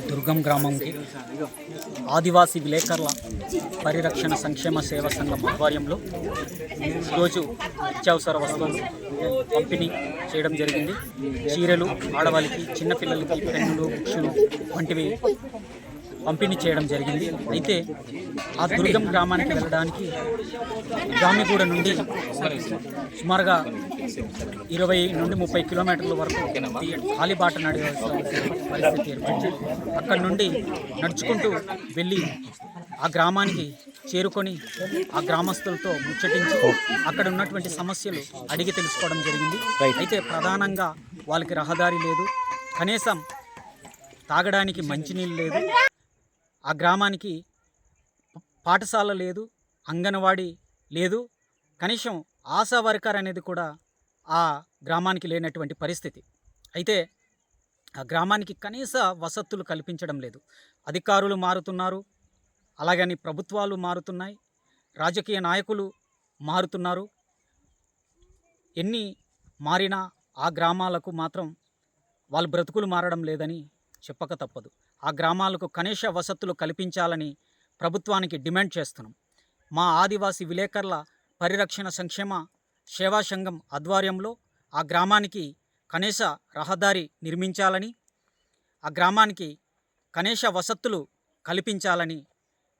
దుర్గం గ్రామంకి ఆదివాసీ విలేకరుల పరిరక్షణ సంక్షేమ సేవా సంఘం ఆధ్వర్యంలో ఈరోజు నిత్యావసర వస్తువులు పంపిణీ చేయడం జరిగింది. చీరలు, ఆడవాళ్ళకి, చిన్నపిల్లలకి పెన్నులు, బుక్సులు వంటివి పంపిణీ చేయడం జరిగింది. అయితే ఆ దుర్గం గ్రామానికి వెళ్ళడానికి జామిగూడ నుండి సుమారుగా 20 నుండి 30 కిలోమీటర్ల వరకు కాలిబాట నడవాల్సిన పరిస్థితి ఏర్పడింది. అక్కడి నుండి నడుచుకుంటూ వెళ్ళి ఆ గ్రామానికి చేరుకొని ఆ గ్రామస్తులతో ముచ్చటించి అక్కడ ఉన్నటువంటి సమస్యలు అడిగి తెలుసుకోవడం జరిగింది. అయితే ప్రధానంగా వాళ్ళకి రహదారి లేదు, కనీసం తాగడానికి మంచినీళ్ళు లేదు, ఆ గ్రామానికి పాఠశాల లేదు, అంగన్వాడీ లేదు, కనీసం ఆశా వర్కర్ అనేది కూడా ఆ గ్రామానికి లేనటువంటి పరిస్థితి. అయితే ఆ గ్రామానికి కనీస వసతులు కల్పించడం లేదు. అధికారులు మారుతున్నారు, అలాగని ప్రభుత్వాలు మారుతున్నాయి, రాజకీయ నాయకులు మారుతున్నారు. ఎన్ని మారినా ఆ గ్రామాలకు మాత్రం వాళ్ళ బ్రతుకులు మారడం లేదని చెప్పక తప్పదు. ఆ గ్రామాలకు కనీస వసతులు కల్పించాలని ప్రభుత్వానికి డిమాండ్ చేస్తున్నాం. మా ఆదివాసీ విలేకరుల పరిరక్షణ సంక్షేమ సేవా సంఘం ఆధ్వర్యంలో ఆ గ్రామానికి కనీస రహదారి నిర్మించాలని, ఆ గ్రామానికి కనీస వసతులు కల్పించాలని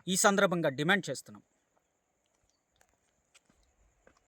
ఈ సందర్భంగా డిమాండ్ చేస్తున్నాం.